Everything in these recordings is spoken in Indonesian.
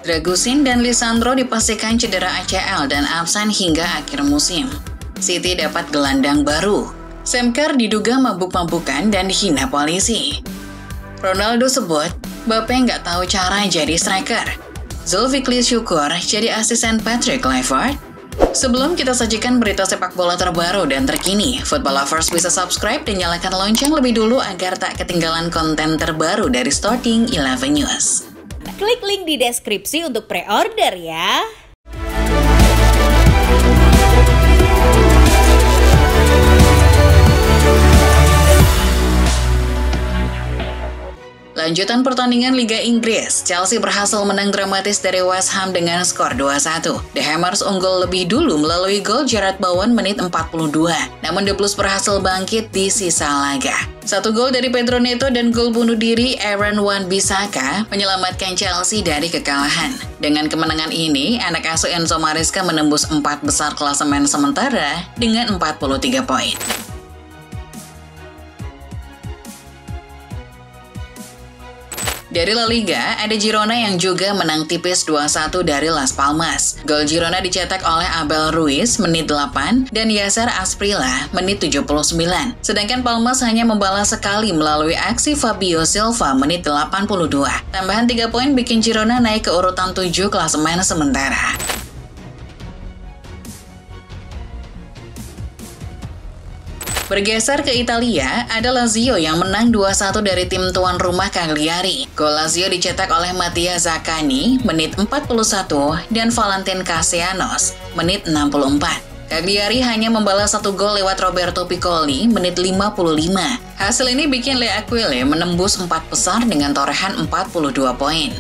Dragusin dan Lisandro dipastikan cedera ACL dan absen hingga akhir musim. City dapat gelandang baru. Sam Kerr diduga mabuk-mabukan dan dihina polisi. Ronaldo sebut, Mbappe nggak tahu cara jadi striker. Zulfikly Syukur jadi asisten Patrick Kluivert. Sebelum kita sajikan berita sepak bola terbaru dan terkini, Football Lovers bisa subscribe dan nyalakan lonceng lebih dulu agar tak ketinggalan konten terbaru dari Starting 11 News. Klik link di deskripsi untuk pre-order ya. Lanjutan pertandingan Liga Inggris, Chelsea berhasil menang dramatis dari West Ham dengan skor 2-1. The Hammers unggul lebih dulu melalui gol Jarrod Bowen menit 42. Namun The Blues berhasil bangkit di sisa laga. Satu gol dari Pedro Neto dan gol bunuh diri Aaron Wan-Bissaka menyelamatkan Chelsea dari kekalahan. Dengan kemenangan ini, anak asuh Enzo Maresca menembus 4 besar klasemen sementara dengan 43 poin. Dari La Liga, ada Girona yang juga menang tipis 2-1 dari Las Palmas. Gol Girona dicetak oleh Abel Ruiz menit 8 dan Yasser Asprilla menit 79. Sedangkan Palmas hanya membalas sekali melalui aksi Fabio Silva menit 82. Tambahan 3 poin bikin Girona naik ke urutan 7 klasemen sementara. Bergeser ke Italia, ada Lazio yang menang 2-1 dari tim tuan rumah Cagliari. Gol Lazio dicetak oleh Mattia Zaccagni menit 41 dan Valentin Castellanos menit 64. Cagliari hanya membalas 1 gol lewat Roberto Piccoli menit 55. Hasil ini bikin Le Aquile menembus 4 besar dengan torehan 42 poin.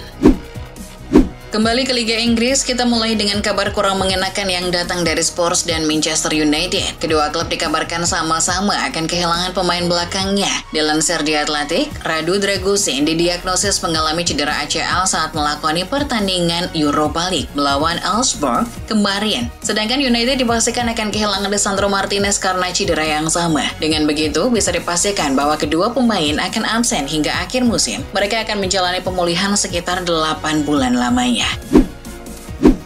Kembali ke Liga Inggris, kita mulai dengan kabar kurang mengenakan yang datang dari Spurs dan Manchester United. Kedua klub dikabarkan sama-sama akan kehilangan pemain belakangnya. Dilansir di Athletic, Radu Dragusin didiagnosis mengalami cedera ACL saat melakoni pertandingan Europa League melawan Augsburg kemarin. Sedangkan United dipastikan akan kehilangan Lisandro Martinez karena cedera yang sama. Dengan begitu, bisa dipastikan bahwa kedua pemain akan absen hingga akhir musim. Mereka akan menjalani pemulihan sekitar 8 bulan lamanya.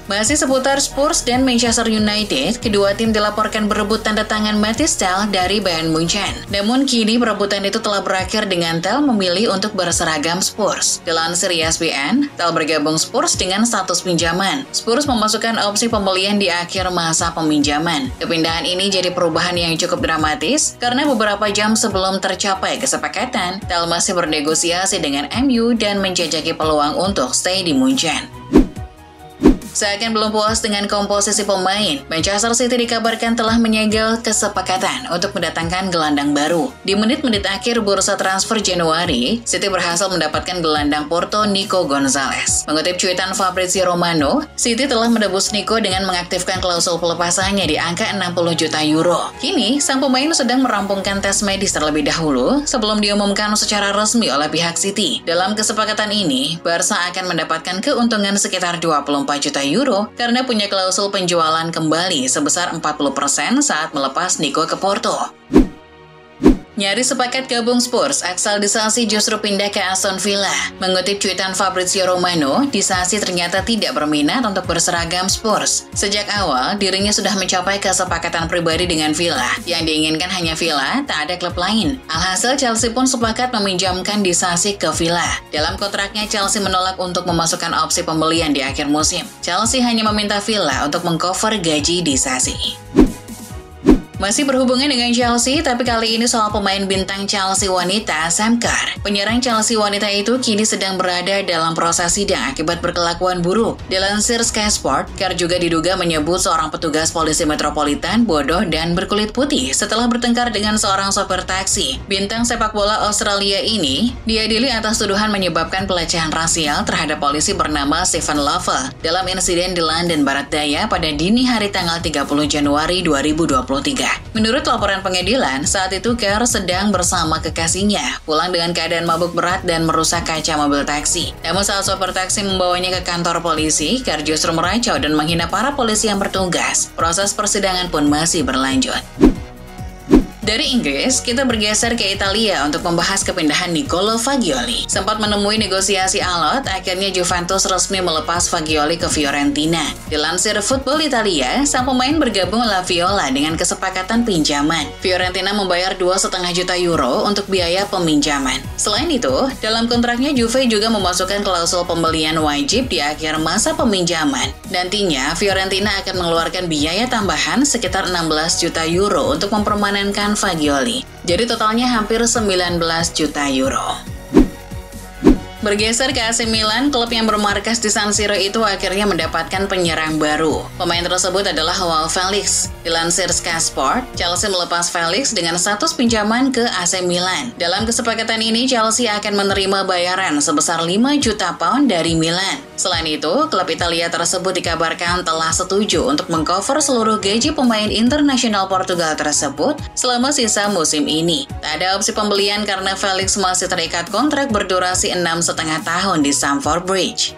Masih seputar Spurs dan Manchester United, kedua tim dilaporkan berebut tanda tangan Mathys Tel dari Bayern Munchen. Namun kini perebutan itu telah berakhir dengan Tel memilih untuk berseragam Spurs. Dilansir ESPN, Tel bergabung Spurs dengan status pinjaman. Spurs memasukkan opsi pembelian di akhir masa peminjaman. Kepindahan ini jadi perubahan yang cukup dramatis karena beberapa jam sebelum tercapai kesepakatan, Tel masih bernegosiasi dengan MU dan menjajaki peluang untuk stay di Munchen. Seakan belum puas dengan komposisi pemain, Manchester City dikabarkan telah menyegel kesepakatan untuk mendatangkan gelandang baru. Di menit-menit akhir bursa transfer Januari, City berhasil mendapatkan gelandang Porto Nico Gonzalez. Mengutip cuitan Fabrizio Romano, City telah menebus Nico dengan mengaktifkan klausul pelepasannya di angka 60 juta euro. Kini, sang pemain sedang merampungkan tes medis terlebih dahulu sebelum diumumkan secara resmi oleh pihak City. Dalam kesepakatan ini, Barca akan mendapatkan keuntungan sekitar 24 juta euro karena punya klausul penjualan kembali sebesar 40% saat melepas Nico ke Porto. Nyaris sepakat gabung Spurs, Axel Disasi justru pindah ke Aston Villa. Mengutip cuitan Fabrizio Romano, Disasi ternyata tidak berminat untuk berseragam Spurs. Sejak awal, dirinya sudah mencapai kesepakatan pribadi dengan Villa. Yang diinginkan hanya Villa, tak ada klub lain. Alhasil Chelsea pun sepakat meminjamkan Disasi ke Villa. Dalam kontraknya, Chelsea menolak untuk memasukkan opsi pembelian di akhir musim. Chelsea hanya meminta Villa untuk mengcover gaji Disasi. Masih berhubungan dengan Chelsea, tapi kali ini soal pemain bintang Chelsea wanita, Sam Kerr. Penyerang Chelsea wanita itu kini sedang berada dalam proses sidang akibat berkelakuan buruk. Dilansir Sky Sport, Kerr juga diduga menyebut seorang petugas polisi metropolitan bodoh dan berkulit putih setelah bertengkar dengan seorang sopir taksi. Bintang sepak bola Australia ini diadili atas tuduhan menyebabkan pelecehan rasial terhadap polisi bernama Stephen Lovell dalam insiden di London Barat Daya pada dini hari tanggal 30 Januari 2023. Menurut laporan pengadilan, saat itu Kerr sedang bersama kekasihnya, pulang dengan keadaan mabuk berat dan merusak kaca mobil taksi. Namun saat sopir taksi membawanya ke kantor polisi, Kerr justru meracau dan menghina para polisi yang bertugas. Proses persidangan pun masih berlanjut. Dari Inggris, kita bergeser ke Italia untuk membahas kepindahan Niccolò Fagioli. Sempat menemui negosiasi alot, akhirnya Juventus resmi melepas Fagioli ke Fiorentina. Dilansir Football Italia, sang pemain bergabung La Viola dengan kesepakatan pinjaman. Fiorentina membayar 2,5 juta euro untuk biaya peminjaman. Selain itu, dalam kontraknya Juve juga memasukkan klausul pembelian wajib di akhir masa peminjaman. Nantinya, Fiorentina akan mengeluarkan biaya tambahan sekitar 16 juta euro untuk mempermanenkan Fagioli. Jadi totalnya hampir 19 juta euro. Bergeser ke AC Milan, klub yang bermarkas di San Siro itu akhirnya mendapatkan penyerang baru. Pemain tersebut adalah Joao Felix. Dilansir Sky Sport, Chelsea melepas Felix dengan status pinjaman ke AC Milan. Dalam kesepakatan ini, Chelsea akan menerima bayaran sebesar 5 juta pound dari Milan. Selain itu, klub Italia tersebut dikabarkan telah setuju untuk mengcover seluruh gaji pemain internasional Portugal tersebut selama sisa musim ini. Tak ada opsi pembelian karena Felix masih terikat kontrak berdurasi 6,5 tahun di Stamford Bridge.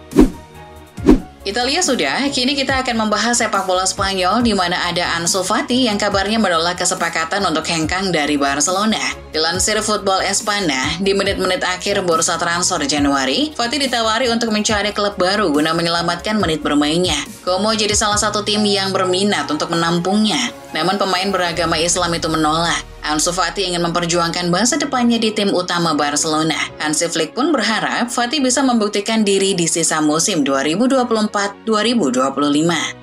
Italia sudah, kini kita akan membahas sepak bola Spanyol di mana ada Ansu Fati yang kabarnya menolak kesepakatan untuk hengkang dari Barcelona. Dilansir Football Espana, di menit-menit akhir bursa transfer Januari, Fati ditawari untuk mencari klub baru guna menyelamatkan menit bermainnya. Como jadi salah satu tim yang berminat untuk menampungnya. Namun pemain beragama Islam itu menolak. Ansu Fati ingin memperjuangkan masa depannya di tim utama Barcelona. Hansi Flick pun berharap Fati bisa membuktikan diri di sisa musim 2024-2025.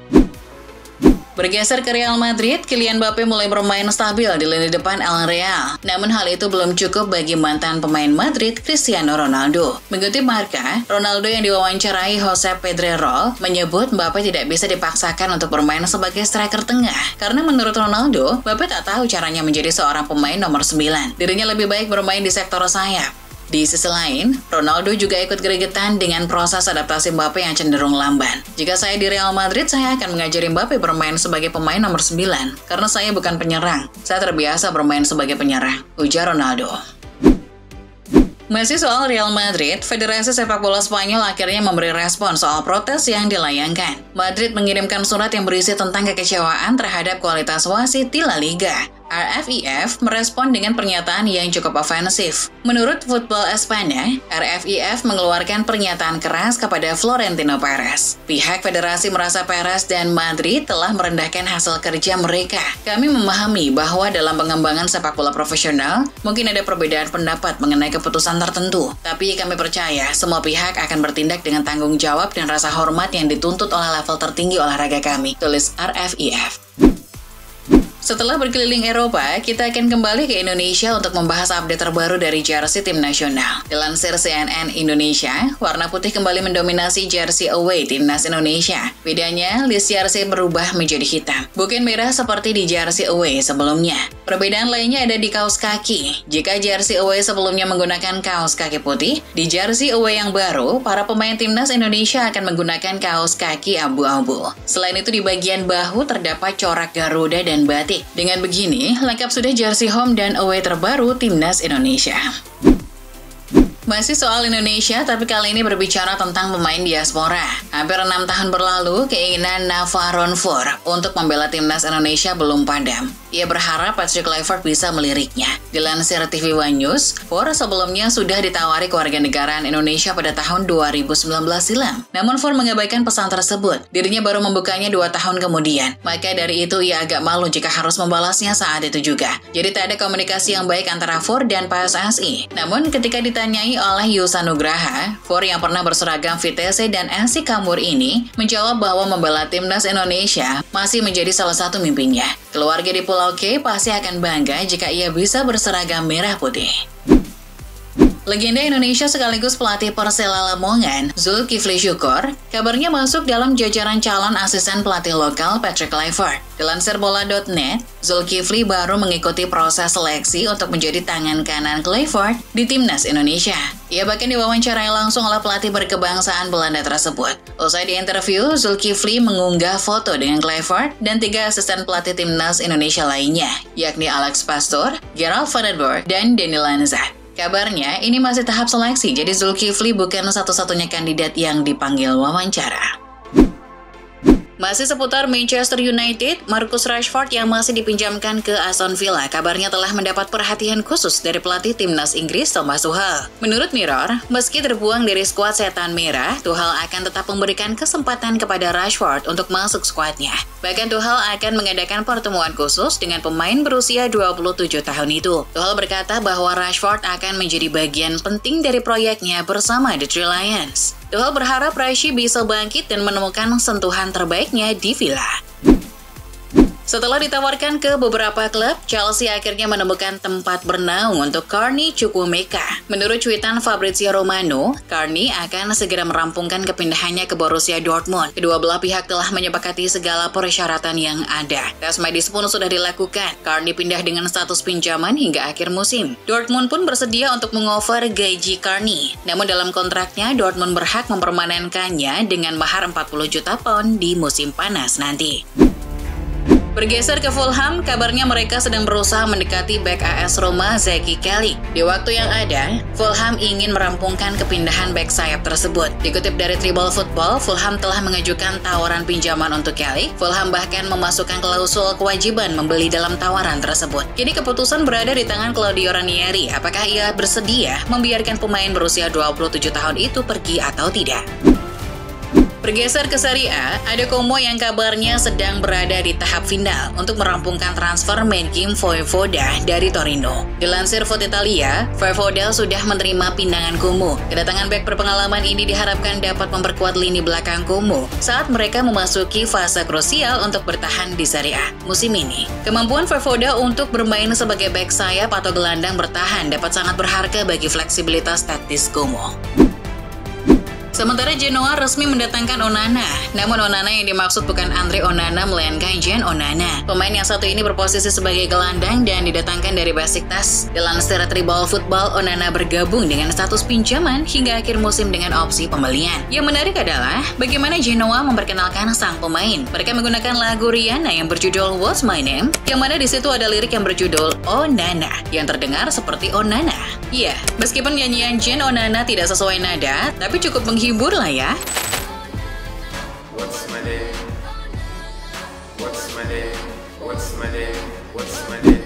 Bergeser ke Real Madrid, Kylian Mbappe mulai bermain stabil di lini depan El Real. Namun hal itu belum cukup bagi mantan pemain Madrid, Cristiano Ronaldo. Mengutip Marca, Ronaldo yang diwawancarai Jose Pedrerol menyebut Mbappe tidak bisa dipaksakan untuk bermain sebagai striker tengah. Karena menurut Ronaldo, Mbappe tak tahu caranya menjadi seorang pemain nomor 9. Dirinya lebih baik bermain di sektor sayap. Di sisi lain, Ronaldo juga ikut gregetan dengan proses adaptasi Mbappe yang cenderung lamban. Jika saya di Real Madrid, saya akan mengajari Mbappe bermain sebagai pemain nomor 9, karena saya bukan penyerang. Saya terbiasa bermain sebagai penyerang, ujar Ronaldo. Masih soal Real Madrid, Federasi Sepak Bola Spanyol akhirnya memberi respon soal protes yang dilayangkan. Madrid mengirimkan surat yang berisi tentang kekecewaan terhadap kualitas wasit di La Liga. RFIF merespon dengan pernyataan yang cukup ofensif. Menurut Football Espana, RFIF mengeluarkan pernyataan keras kepada Florentino Perez. Pihak federasi merasa Perez dan Madrid telah merendahkan hasil kerja mereka. Kami memahami bahwa dalam pengembangan sepak bola profesional, mungkin ada perbedaan pendapat mengenai keputusan tertentu. Tapi kami percaya semua pihak akan bertindak dengan tanggung jawab dan rasa hormat yang dituntut oleh level tertinggi olahraga kami, tulis RFIF. Setelah berkeliling Eropa, kita akan kembali ke Indonesia untuk membahas update terbaru dari jersey tim nasional. Dilansir CNN Indonesia, warna putih kembali mendominasi jersey away timnas Indonesia. Bedanya, list jersey berubah menjadi hitam, bukan merah seperti di jersey away sebelumnya. Perbedaan lainnya ada di kaos kaki. Jika jersey away sebelumnya menggunakan kaos kaki putih, di jersey away yang baru, para pemain timnas Indonesia akan menggunakan kaos kaki abu-abu. Selain itu, di bagian bahu terdapat corak Garuda dan batik. Dengan begini, lengkap sudah jersey home dan away terbaru timnas Indonesia. Masih soal Indonesia, tapi kali ini berbicara tentang pemain diaspora. Hampir 6 tahun berlalu, keinginan Navarro Four untuk membela timnas Indonesia belum padam. Ia berharap Patrick Kluivert bisa meliriknya. Dilansir TV One News, Four sebelumnya sudah ditawari kewarganegaraan Indonesia pada tahun 2019 silam. Namun Four mengabaikan pesan tersebut. Dirinya baru membukanya 2 tahun kemudian. Maka dari itu ia agak malu jika harus membalasnya saat itu juga. Jadi tak ada komunikasi yang baik antara Four dan PSSI. Namun ketika ditanyai oleh Yusa Nugraha, Four yang pernah berseragam Vitesse dan NC Cambuur ini menjawab bahwa membela timnas Indonesia masih menjadi salah satu mimpinya. Keluarga di Pulau K pasti akan bangga jika ia bisa berseragam merah putih. Legenda Indonesia sekaligus pelatih Persela Lamongan, Zulkifli Syukur, kabarnya masuk dalam jajaran calon asisten pelatih lokal Patrick Kluivert. Dilansir bola.net, Zulkifli baru mengikuti proses seleksi untuk menjadi tangan kanan Kluivert di timnas Indonesia. Ia bahkan diwawancarai langsung oleh pelatih berkebangsaan Belanda tersebut. Usai diinterview, Zulkifli mengunggah foto dengan Kluivert dan 3 asisten pelatih timnas Indonesia lainnya, yakni Alex Pastoor, Gerald van den Berg, dan Denny Lanza. Kabarnya, ini masih tahap seleksi, jadi Zulkifli bukan satu-satunya kandidat yang dipanggil wawancara. Masih seputar Manchester United, Marcus Rashford yang masih dipinjamkan ke Aston Villa kabarnya telah mendapat perhatian khusus dari pelatih timnas Inggris Thomas Tuchel. Menurut Mirror, meski terbuang dari skuad setan merah, Tuchel akan tetap memberikan kesempatan kepada Rashford untuk masuk skuadnya. Bahkan Tuchel akan mengadakan pertemuan khusus dengan pemain berusia 27 tahun itu. Tuchel berkata bahwa Rashford akan menjadi bagian penting dari proyeknya bersama The Three Lions. Tuchel berharap Rashi bisa bangkit dan menemukan sentuhan terbaiknya di Villa. Setelah ditawarkan ke beberapa klub, Chelsea akhirnya menemukan tempat bernaung untuk Carney Chukwuemeka. Menurut cuitan Fabrizio Romano, Carney akan segera merampungkan kepindahannya ke Borussia Dortmund. Kedua belah pihak telah menyepakati segala persyaratan yang ada. Tes medis pun sudah dilakukan. Carney pindah dengan status pinjaman hingga akhir musim. Dortmund pun bersedia untuk mengover gaji Carney. Namun dalam kontraknya, Dortmund berhak mempermanenkannya dengan mahar 40 juta pound di musim panas nanti. Bergeser ke Fulham, kabarnya mereka sedang berusaha mendekati bek AS Roma Zeki Kelly. Di waktu yang ada, Fulham ingin merampungkan kepindahan bek sayap tersebut. Dikutip dari Tribal Football, Fulham telah mengajukan tawaran pinjaman untuk Kelly. Fulham bahkan memasukkan klausul kewajiban membeli dalam tawaran tersebut. Kini keputusan berada di tangan Claudio Ranieri. Apakah ia bersedia membiarkan pemain berusia 27 tahun itu pergi atau tidak? Bergeser ke Serie A, ada Como yang kabarnya sedang berada di tahap final untuk merampungkan transfer Medgim Voivoda dari Torino. Dilansir Foot Italia, Voivoda sudah menerima pinangan Como. Kedatangan bek berpengalaman ini diharapkan dapat memperkuat lini belakang Como saat mereka memasuki fase krusial untuk bertahan di Serie A musim ini. Kemampuan Voivoda untuk bermain sebagai bek sayap atau gelandang bertahan dapat sangat berharga bagi fleksibilitas taktis Como. Sementara Genoa resmi mendatangkan Onana. Namun Onana yang dimaksud bukan Andre Onana melainkan Jean Onana. Pemain yang satu ini berposisi sebagai gelandang dan didatangkan dari Besiktas. Dilansir Tribal Football, Onana bergabung dengan status pinjaman hingga akhir musim dengan opsi pembelian. Yang menarik adalah bagaimana Genoa memperkenalkan sang pemain. Mereka menggunakan lagu Rihanna yang berjudul What's My Name, yang mana di situ ada lirik yang berjudul Onana, yang terdengar seperti Onana. Iya, meskipun nyanyian Jean Onana tidak sesuai nada, tapi cukup menghibur lah ya. What's my name? What's my name? What's my name? What's my name?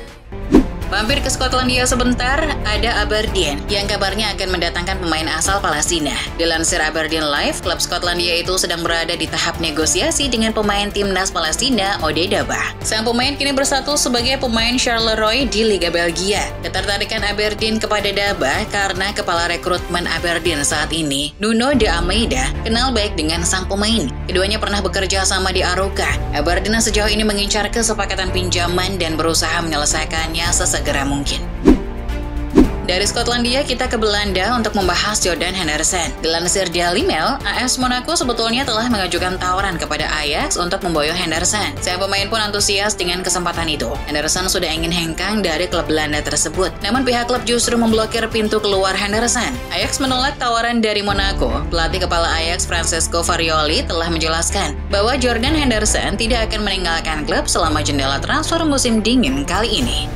Mampir ke Skotlandia sebentar, ada Aberdeen yang kabarnya akan mendatangkan pemain asal Palestina. Dilansir Aberdeen Live, klub Skotlandia itu sedang berada di tahap negosiasi dengan pemain timnas Palestina, Ode Dabah. Sang pemain kini berstatus sebagai pemain Charleroi di Liga Belgia. Ketertarikan Aberdeen kepada Dabah karena kepala rekrutmen Aberdeen saat ini, Nuno de Almeida, kenal baik dengan sang pemain. Keduanya pernah bekerja sama di Arouca. Aberdeen sejauh ini mengincar kesepakatan pinjaman dan berusaha menyelesaikannya segera mungkin. Dari Skotlandia kita ke Belanda untuk membahas Jordan Henderson. Dilansir Daily Mail, AS Monaco sebetulnya telah mengajukan tawaran kepada Ajax untuk memboyong Henderson. Sang pemain pun antusias dengan kesempatan itu. Henderson sudah ingin hengkang dari klub Belanda tersebut. Namun pihak klub justru memblokir pintu keluar Henderson. Ajax menolak tawaran dari Monaco. Pelatih kepala Ajax Francesco Farioli telah menjelaskan bahwa Jordan Henderson tidak akan meninggalkan klub selama jendela transfer musim dingin kali ini.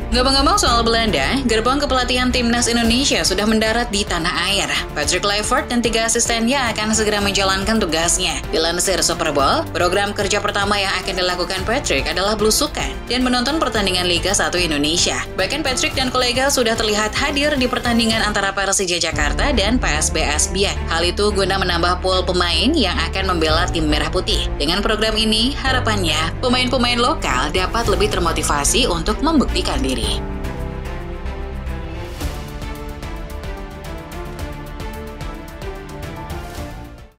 Ngomong-ngomong soal Belanda, gerbong kepelatihan timnas Indonesia sudah mendarat di tanah air. Patrick Kluivert dan 3 asistennya akan segera menjalankan tugasnya. Dilansir Super Bowl, program kerja pertama yang akan dilakukan Patrick adalah belusukan dan menonton pertandingan Liga 1 Indonesia. Bahkan Patrick dan kolega sudah terlihat hadir di pertandingan antara Persija Jakarta dan PSBS Biak. Hal itu guna menambah pool pemain yang akan membela tim Merah Putih. Dengan program ini, harapannya pemain-pemain lokal dapat lebih termotivasi untuk membuktikan diri.